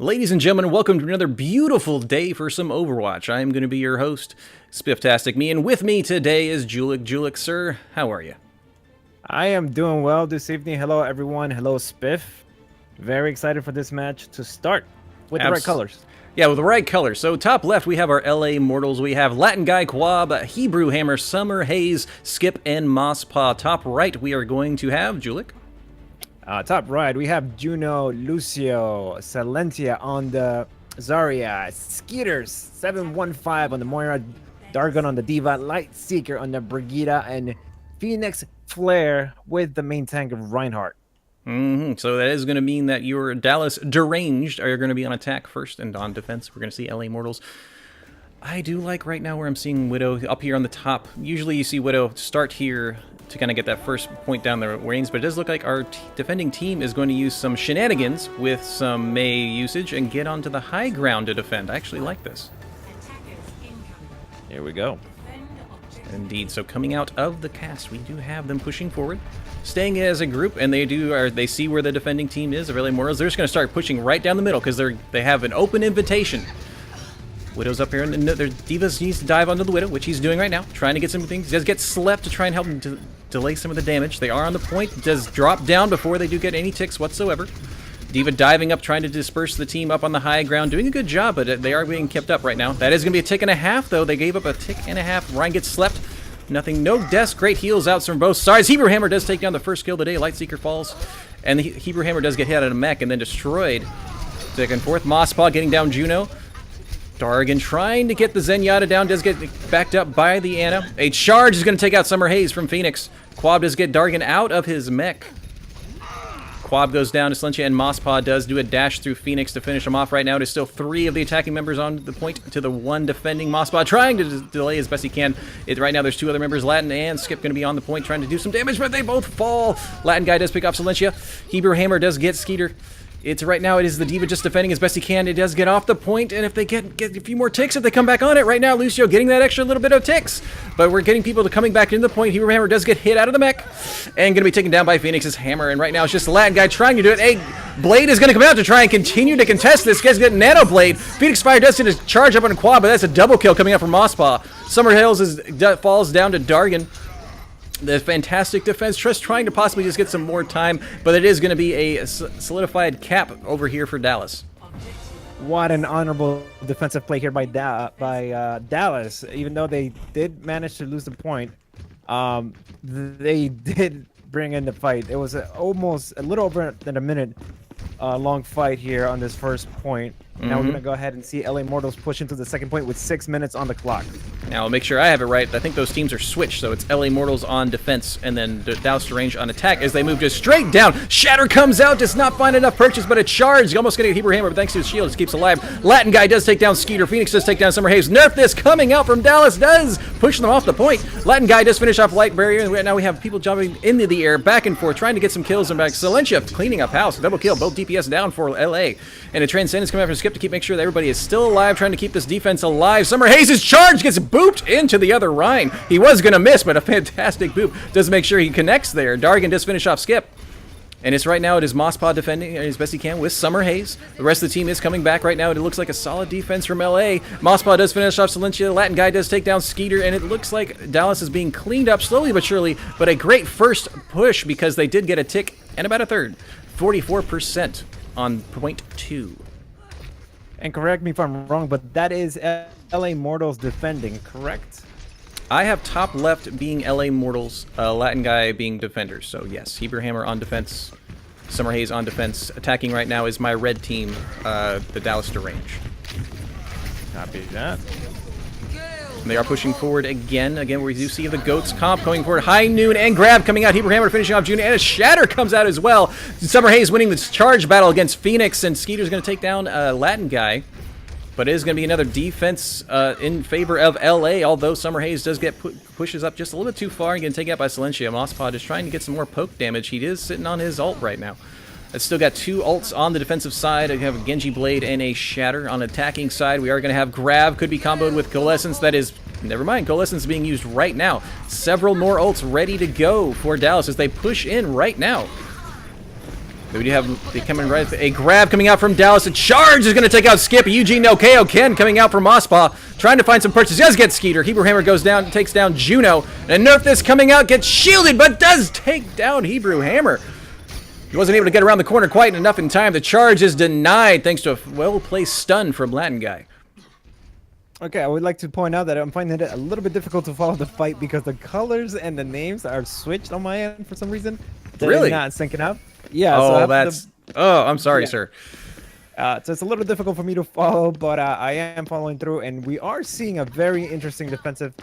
Ladies and gentlemen, welcome to another beautiful day for some Overwatch. I am going to be your host, Spifftastic Me, and with me today is Julik. Julik, sir, how are you? I am doing well this evening. Hello, everyone. Hello, Spiff. Very excited for this match to start with the right colors. Yeah, with the right colors. So top left, we have our LA Mortals. We have Latin Guy, Quab, Hebrew Hammer, Summer Haze, Skip, and Mosspaw. Top right, we are going to have Julik. Top right, we have Juno, Lucio, Silentia on the Zarya, Skeeters, 715 on the Moira, Dargon on the Diva, Lightseeker on the Brigida, and Phoenix Flare with the main tank of Reinhardt. So that is going to mean that your Dallas Deranged are going to be on attack first and on defense. We're going to see LA Mortals. I do like right now where I'm seeing Widow up here on the top. Usually you see Widow start here to kind of get that first point down the range, but it does look like our defending team is going to use some shenanigans with some Mei usage and get onto the high ground to defend. I actually like this. Here we go. Indeed. So coming out of the cast, we do have them pushing forward, staying as a group, and they see where the defending team is of LA Mortals. They're just going to start pushing right down the middle because they have an open invitation. Widow's up here, and their Divas needs to dive onto the Widow, which he's doing right now, trying to get some things. He does get slept to try and help him to delay some of the damage. They are on the point. Does drop down before they do get any ticks whatsoever. Diva diving up, trying to disperse the team up on the high ground, doing a good job, but they are being kept up right now. That is going to be a tick and a half, though. They gave up a tick and a half. Ryan gets slept. Nothing, no deaths. Great heals out from both sides. Hebrew Hammer does take down the first kill of the day. Lightseeker falls, and the Hebrew Hammer does get hit out of a mech and then destroyed. Second, fourth, Mosspaw getting down Juno. Dargon trying to get the Zenyatta down, does get backed up by the Ana. A charge is going to take out Summer Haze from Phoenix. Quab does get Dargon out of his mech. Quab goes down to Silentia, and Mosspaw does do a dash through Phoenix to finish him off. Right now, it is still 3 of the attacking members on the point to the 1 defending. Mosspaw trying to delay as best he can. Right now, there's 2 other members, Latin and Skip, going to be on the point trying to do some damage, but they both fall. Latin Guy does pick off Silentia. Hebrew Hammer does get Skeeter. Right now, it is the Diva just defending as best he can. It does get off the point, and if they get a few more ticks, if they come back on it, right now, Lucio getting that extra little bit of ticks. But we're getting people to coming back into the point. Hebrew Hammer does get hit out of the mech, and going to be taken down by Phoenix's Hammer. And right now, it's just the Latin Guy trying to do it. A Blade is going to come out to try and continue to contest this. Guy's getting Nano Blade. Phoenix Fire does get a charge up on Quad, but that's a double kill coming up from Mosspaw. Summer Hills falls down to Dargon. The fantastic defense, just trying to possibly just get some more time, but it is going to be a solidified cap over here for Dallas. What an honorable defensive play here by Dallas. Even though they did manage to lose the point, they did bring in the fight. It was almost a little over than a minute long fight here on this first point. Now we're going to go ahead and see LA Mortals push into the second point with 6 minutes on the clock. Now, I'll make sure I have it right. I think those teams are switched, so it's LA Mortals on defense and then Dallas Deranged on attack as they move just straight down. Shatter comes out, does not find enough purchase, but a charge. Almost going to get Hebrew Hammer, but thanks to his shield, it keeps alive. Latin Guy does take down Skeeter. Phoenix does take down Summer Haze. Nerf this coming out from Dallas does push them off the point. Latin Guy does finish off Light Barrier, and now we have people jumping into the air, back and forth, trying to get some kills and back. Silentia cleaning up house. Double kill, both DPS down for LA. And a Transcendence coming after Skip to make sure that everybody is still alive, trying to keep this defense alive. Summer Haze's charge gets booped into the other Rhine. He was going to miss, but a fantastic boop does make sure he connects there. Dargon does finish off Skip. And right now it is Mosspaw defending as best he can with Summer Haze. The rest of the team is coming back right now. It looks like a solid defense from LA. Mosspaw does finish off Silentia. Latin Guy does take down Skeeter, and it looks like Dallas is being cleaned up slowly but surely, but a great first push because they did get a tick and about a third. 44% on point 2. And correct me if I'm wrong, but that is LA Mortals defending, correct? I have top left being LA Mortals, Latin Guy being defenders. So yes, Hebrew Hammer on defense, Summer Haze on defense. Attacking right now is my red team, the Dallas Deranged. Copy that. And they are pushing forward again. Again, we do see the Goats comp going forward. High noon and grab coming out. Hebrew Hammer finishing off Junior, and a Shatter comes out as well. Summer Haze winning this charge battle against Phoenix, and Skeeter's going to take down Latin Guy. But it is going to be another defense in favor of LA, although Summer Haze does get pushes up just a little bit too far and getting taken out by Silentia. Mosspaw is trying to get some more poke damage. He is sitting on his ult right now. It's still got 2 ults on the defensive side. I have a Genji Blade and a Shatter. On the attacking side, we are going to have Grab. Could be comboed with Coalescence. That is, never mind, Coalescence is being used right now. Several more ults ready to go for Dallas as they push in right now. We do have the coming right. A grab coming out from Dallas. A charge is going to take out Skip. Eugene no KO. Ken coming out from Mospaw, trying to find some purchase. Does get Skeeter. Hebrew Hammer goes down, takes down Juno. And Nerf this coming out, gets shielded, but does take down Hebrew Hammer. He wasn't able to get around the corner quite enough in time. The charge is denied thanks to a well-placed stun from Latin Guy. Okay, I would like to point out that I'm finding it a little bit difficult to follow the fight because the colors and the names are switched on my end for some reason. They're Really? not syncing up. Yeah. Oh, so that's... Oh, I'm sorry, Yeah. sir. So it's a little difficult for me to follow, but I am following through, and we are seeing a very interesting defensive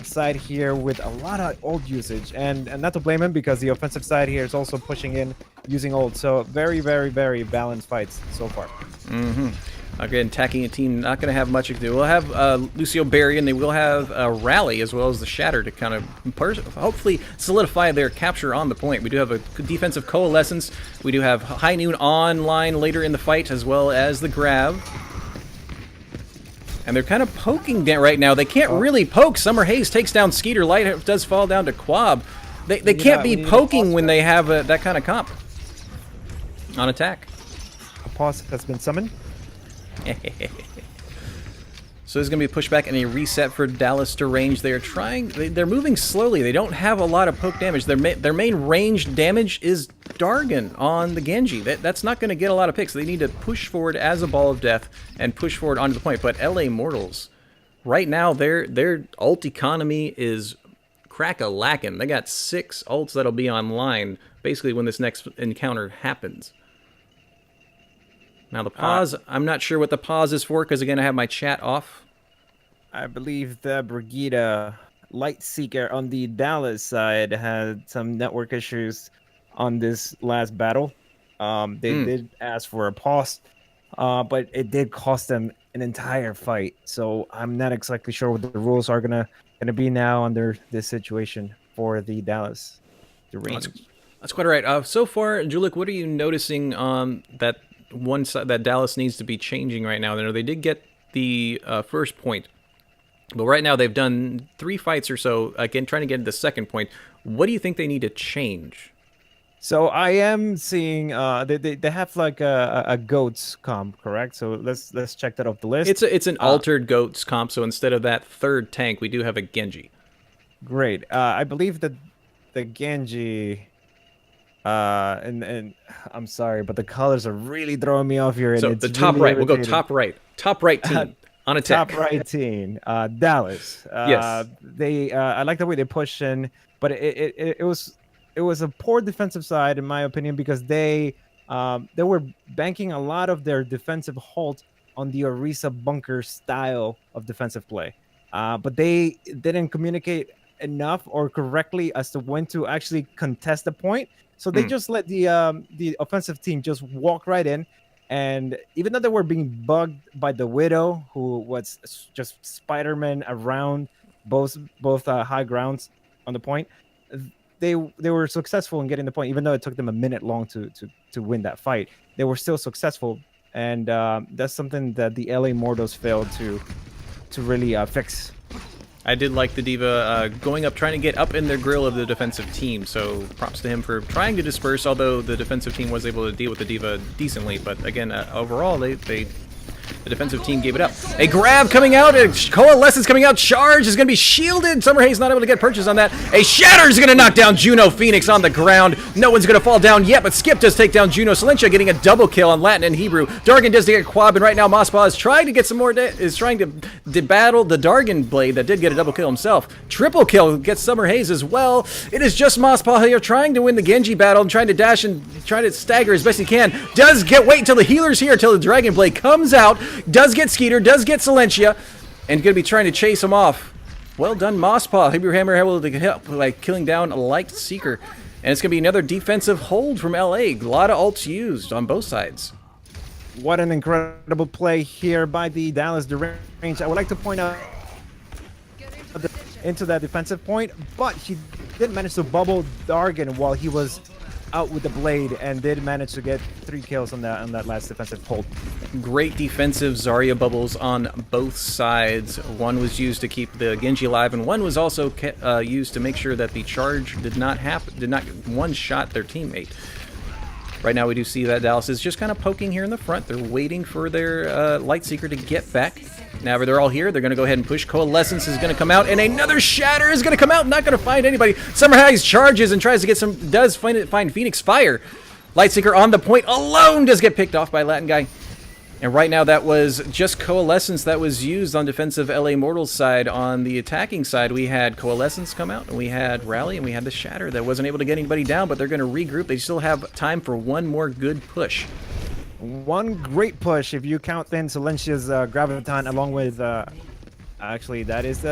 side here with a lot of ult usage, and not to blame him because the offensive side here is also pushing in using ult. So very, very, very balanced fights so far. Mm-hmm. Again, attacking a team not going to have much to do. We'll have Lucio Berry, and they will have Rally as well as the Shatter to kind of hopefully solidify their capture on the point. We do have a defensive coalescence. We do have High Noon online later in the fight as well as the grab. And they're kind of poking down right now. They can't really poke. Summer Haze takes down Skeeter. Light does fall down to Quab. They can't be poking when they have that kind of comp on attack. A pause has been summoned. So there's going to be a pushback and a reset for Dallas Deranged. They are trying. They're moving slowly. They don't have a lot of poke damage. Their main ranged damage is Dargon on the Genji. That's not going to get a lot of picks. They need to push forward as a ball of death and push forward onto the point. But LA Mortals, right now, their ult economy is crack-a-lackin'. They got 6 ults that'll be online basically when this next encounter happens. Now the pause, I'm not sure what the pause is for because again I have my chat off. I believe the Brigida Lightseeker on the Dallas side had some network issues on this last battle. They did ask for a pause, but it did cost them an entire fight. So I'm not exactly sure what the rules are gonna be now under this situation for the Dallas Deranged. That's quite all right. So far, Julik, what are you noticing on that one side that Dallas needs to be changing right now? They did get the first point, but right now they've done 3 fights or so, again trying to get the second point. What do you think they need to change? So I am seeing they have like a goats comp, correct? So let's check that off the list. It's an altered goats comp, so instead of that third tank, we do have a Genji. Great. I believe that the Genji. And I'm sorry, but the colors are really throwing me off here. And So it's the top really right, we'll go irritating. top right team on attack. Top right team, Dallas. Yes. They I like the way they push in, but it was a poor defensive side in my opinion because they were banking a lot of their defensive hold on the Orisa bunker style of defensive play, but they didn't communicate enough or correctly as to when to actually contest the point. So they just let the offensive team just walk right in, and even though they were being bugged by the Widow, who was just Spider-Man around both high grounds on the point, they were successful in getting the point. Even though it took them a minute long to win that fight, they were still successful, and that's something that the LA Mortals failed to really fix. I did like the D.Va going up, trying to get up in their grill of the defensive team, so props to him for trying to disperse, although the defensive team was able to deal with the D.Va decently. But again, overall, the defensive team gave it up. A grab coming out, a coalescence coming out, charge is going to be shielded. Summer Haze not able to get purchase on that. A shatter is going to knock down Juno Phoenix on the ground. No one's going to fall down yet, but Skip does take down Juno. Silentia getting a double kill on Latin and Hebrew. Dargon does get Quab, and right now Mospaw is trying to get some more, is trying to battle the Dargon Blade that did get a double kill himself. Triple kill gets Summer Haze as well. It is just Mospaw here trying to win the Genji battle and trying to dash and trying to stagger as best he can. Wait until the healer's here, until the Dragon Blade comes out. Does get Skeeter, does get Silentia, and going to be trying to chase him off. Well done, Mospaw. Hebrew Hammer able to help, like killing down a Light Seeker. And it's going to be another defensive hold from LA. A lot of ults used on both sides. What an incredible play here by the Dallas Deranged. I would like to point out into that defensive point, but he did manage to bubble Dargon while he was out with the blade and did manage to get 3 kills on that last defensive hold. Great defensive Zarya bubbles on both sides. One was used to keep the Genji alive, and one was also used to make sure that the charge did not one-shot their teammate. Right now we do see that Dallas is just kind of poking here in the front. They're waiting for their Lightseeker to get back. Now they're all here. They're going to go ahead and push. Coalescence is going to come out, and another Shatter is going to come out. Not going to find anybody. Summer Hayes charges and tries to get some, does find Phoenix Fire. Lightseeker on the point alone does get picked off by Latin Guy. And right now that was just Coalescence that was used on defensive LA Mortals side. On the attacking side, we had Coalescence come out, and we had Rally, and we had the Shatter that wasn't able to get anybody down, but they're going to regroup. They still have time for one more good push. One great push if you count in Silencia's Graviton along with actually that's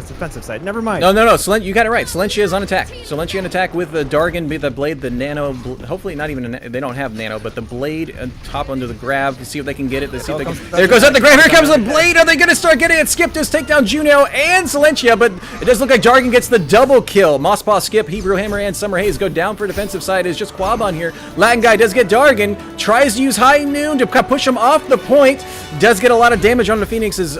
defensive side. Never mind. No. You got it right. Silencia is on attack. Silencia on attack with the Dargan, the blade, the nano. Hopefully not even they don't have nano, but the blade top under the grab to see if they can get it. To see if they can. There goes out the grab. Here comes the blade. Are they going to start getting it? Skip does take down Juno and Silencia, but it does look like Dargan gets the double kill. Mosspaw, Skip, Hebrew Hammer, and Summer Hayes go down for defensive side. It's just Quab on here. Latin Guy does get Dargan. Tries to use High Noon to push him off the point. Does get a lot of damage on the Phoenix's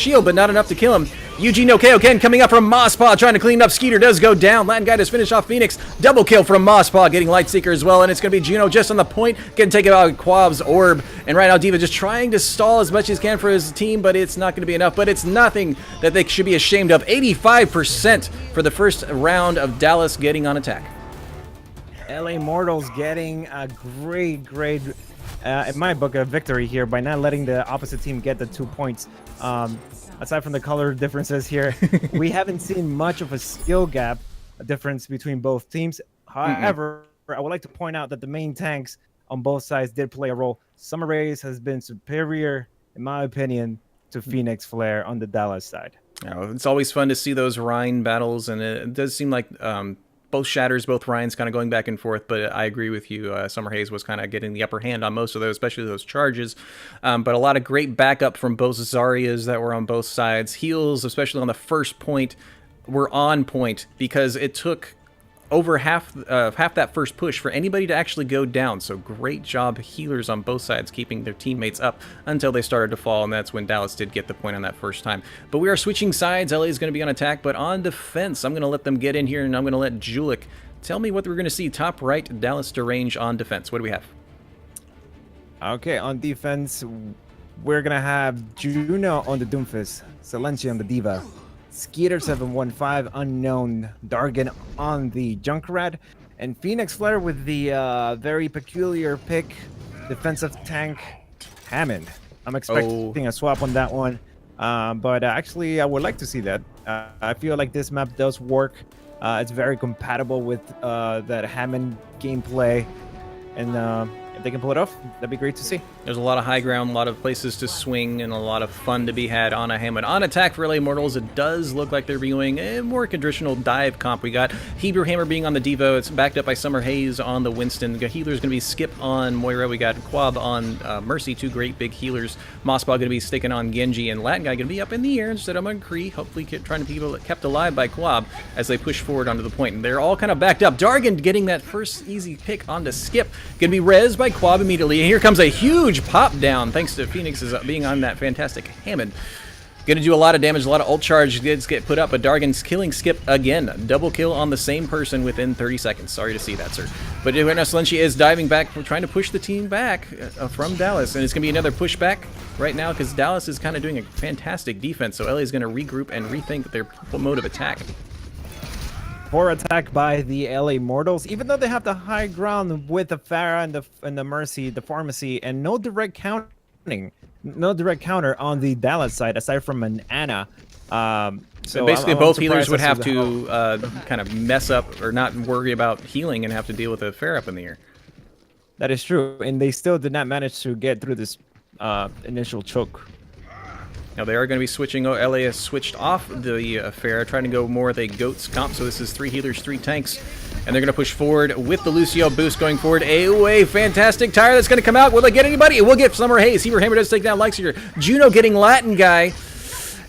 shield, but not enough to kill him. Eugene Okayoken coming up from Mosspaw, trying to clean up. Skeeter does go down. Latin Guy does finish off Phoenix. Double kill from Mosspaw, getting Lightseeker as well, and it's going to be Juno just on the point, getting taken out Quab's orb. And right now, D.Va just trying to stall as much as he can for his team, but it's not going to be enough. But it's nothing that they should be ashamed of. 85% for the first round of Dallas getting on attack. LA Mortals getting a great, in my book, a victory here by not letting the opposite team get the 2 points. Aside from the color differences here, we haven't seen much of a skill gap difference between both teams. However, I would like to point out that the main tanks on both sides did play a role. Summer Rays has been superior, in my opinion, to Phoenix Flare on the Dallas side. It's always fun to see those Rhine battles, and it does seem like both Shatters, both Ryans kind of going back and forth, but I agree with you. Summer Hayes was kind of getting the upper hand on most of those, especially those charges. But a lot of great backup from both Zarias that were on both sides. Heals, especially on the first point, were on point because it took over half that first push for anybody to actually go down. So great job healers on both sides keeping their teammates up until they started to fall, and that's when Dallas did get the point on that first time. But we are switching sides. LA is going to be on attack, but on defense, I'm going to let them get in here, and I'm going to let Julik tell me what we're going to see. Top right, Dallas Deranged on defense. What do we have? Okay, on defense, we're going to have Juno on the Doomfist, Silencia on the D.Va, Skeeter 715, Unknown, Dargan on the Junkrat, and Phoenix Flare with the very peculiar pick, defensive tank, Hammond. I'm expecting a swap on that one, but actually I would like to see that. I feel like this map does work. It's very compatible with that Hammond gameplay, and if they can pull it off, that'd be great to see. There's a lot of high ground, a lot of places to swing, and a lot of fun to be had on a Hammond. On attack for LA Mortals, it does look like they're doing a more traditional dive comp. We got Hebrew Hammer being on the Devo. It's backed up by Summer Hayes on the Winston. The healer's going to be Skip on Moira. We got Quab on Mercy, two great big healers. Mosspaw going to be sticking on Genji, and Latin Guy going to be up in the air instead of on Kree, hopefully trying to be kept alive by Quab as they push forward onto the point. And they're all kind of backed up. Dargan getting that first easy pick onto Skip. Going to be res by Quab immediately. And here comes a huge pop down thanks to Phoenix being on that fantastic Hammond. Going to do a lot of damage, a lot of ult charge get put up, but Dargan's killing Skip again. Double kill on the same person within 30 seconds. Sorry to see that, sir. But right now, Silencia is diving back, trying to push the team back from Dallas. And it's going to be another pushback right now because Dallas is kind of doing a fantastic defense. So LA is going to regroup and rethink their mode of attack. Poor attack by the LA Mortals, even though they have the high ground with the Pharah and the Mercy, the Pharmacy, and no direct counter on the Dallas side aside from an Ana. So basically, both healers would have to kind of mess up or not worry about healing and have to deal with a Pharah up in the air. That is true, and they still did not manage to get through this initial choke. Now they are going to be switching. LA has switched off the Pharah, trying to go more with a Goats comp. So this is 3 healers, 3 tanks. And they're going to push forward with the Lucio boost going forward. A fantastic tire that's going to come out. Will they get anybody? It will get Summer Hayes. Hebrew Hammer does take down Lightseeker. Juno getting Latin Guy.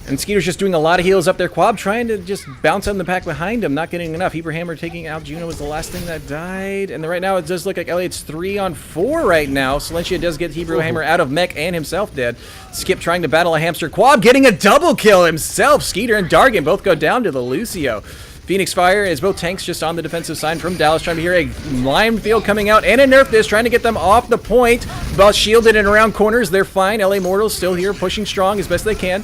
And Skeeter's just doing a lot of heals up there. Quab trying to just bounce on the pack behind him, not getting enough. Hebrew Hammer taking out Juno was the last thing that died. And right now it does look like Elliot's 3 on 4 right now. Silencia does get Hebrew Hammer out of mech and himself dead. Skip trying to battle a hamster. Quab getting a double kill himself. Skeeter and Dargan both go down to the Lucio. Phoenix Fire is both tanks just on the defensive side from Dallas, trying to hear a lime field coming out and a nerf this, trying to get them off the point. But shielded and around corners, they're fine. LA Mortals still here, pushing strong as best they can.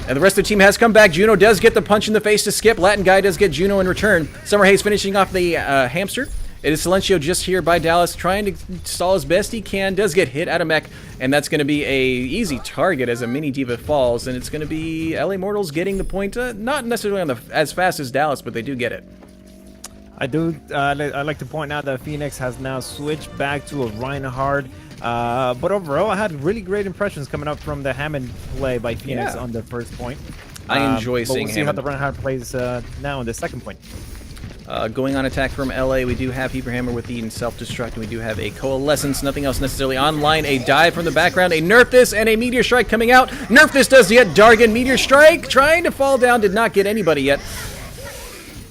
And the rest of the team has come back. Juno does get the punch in the face to skip. Latin Guy does get Juno in return. Summer Hayes finishing off the hamster. It is Silencio just here by Dallas, trying to stall as best he can. Does get hit out of mech, and that's going to be a easy target as a mini diva falls. And it's going to be LA Mortals getting the point, not necessarily on as fast as Dallas, but they do get it. I'd like to point out that Phoenix has now switched back to a Reinhardt. But overall, I had really great impressions coming up from the Hammond play by Phoenix on the first point. I enjoy seeing we'll see how the Reinhardt plays now on the second point. Going on attack from LA, we do have Heberhammer with the self-destruct, and we do have a Coalescence, nothing else necessarily online. A dive from the background, a Nerf this, and a Meteor Strike coming out. Nerf this does yet Dargan. Meteor Strike trying to fall down, did not get anybody yet.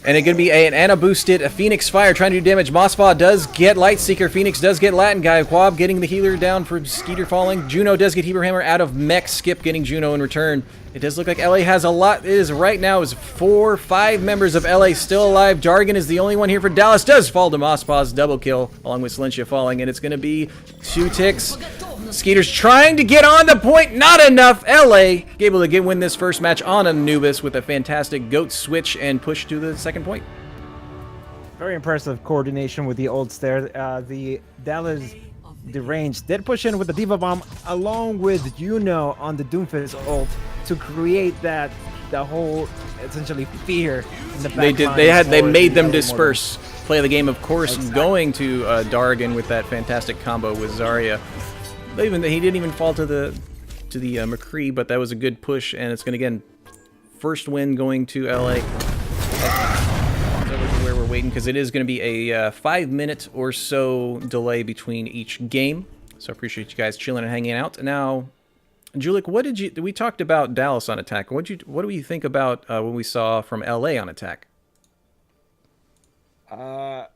And it's going to be an Ana boosted Phoenix Fire trying to do damage. Mosspaw does get Lightseeker. Phoenix does get Latin Guy. Quab getting the healer down for Skeeter falling. Juno does get Heberhammer out of mech. Skip getting Juno in return. It does look like LA has a lot. It is right now is 5 members of LA still alive. Dargan is the only one here for Dallas. Does fall to Mosspaw's double kill along with Silencio falling. And it's going to be 2 ticks. Skeeter's trying to get on the point, not enough. LA able to win this first match on Anubis with a fantastic goat switch and push to the second point. Very impressive coordination with the old stair. The Dallas Deranged did push in with the Diva Bomb along with Juno on the Doomfist ult to create the whole essentially fear in the back. They made them disperse. Play of the game, of course, going to Dargan with that fantastic combo with Zarya. He didn't even fall to the McCree, but that was a good push, and it's going to, again, first win going to LA. Where we're waiting, because it is going to be a 5-minute or so delay between each game. So I appreciate you guys chilling and hanging out. Now, Julik, we talked about Dallas on attack. What do we think about what we saw from LA on attack? LA,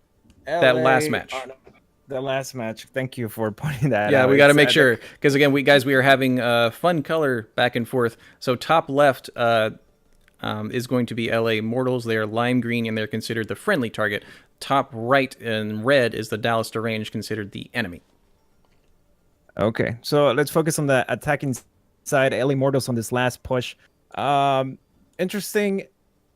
that last match. The last match. Thank you for pointing that out. Yeah, we got to make sure, because again, we are having fun color back and forth. So top left is going to be LA Mortals. They are lime green, and they're considered the friendly target. Top right in red is the Dallas Deranged, considered the enemy. Okay, so let's focus on the attacking side. LA Mortals on this last push. Interesting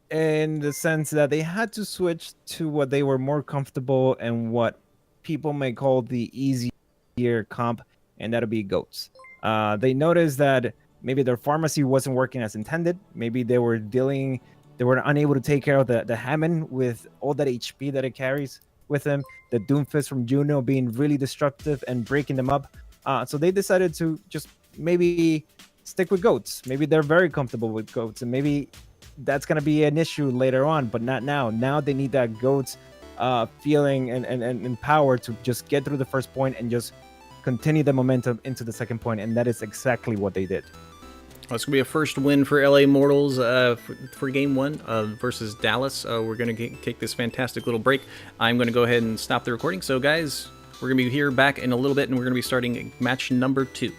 in the sense that they had to switch to what they were more comfortable and what people may call the easier comp, and that'll be goats. They noticed that maybe their pharmacy wasn't working as intended. Maybe they were unable to take care of the Hammond with all that HP that it carries with them. The Doomfist from Juno being really destructive and breaking them up. So they decided to just maybe stick with goats. Maybe they're very comfortable with goats, and maybe that's going to be an issue later on, but not now. Now they need that goats feeling and power to just get through the first point and just continue the momentum into the second point, and that is exactly what they did. Well, it's going to be a first win for LA Mortals for Game 1 versus Dallas. We're going to take this fantastic little break. I'm going to go ahead and stop the recording. So, guys, we're going to be here back in a little bit, and we're going to be starting match number 2.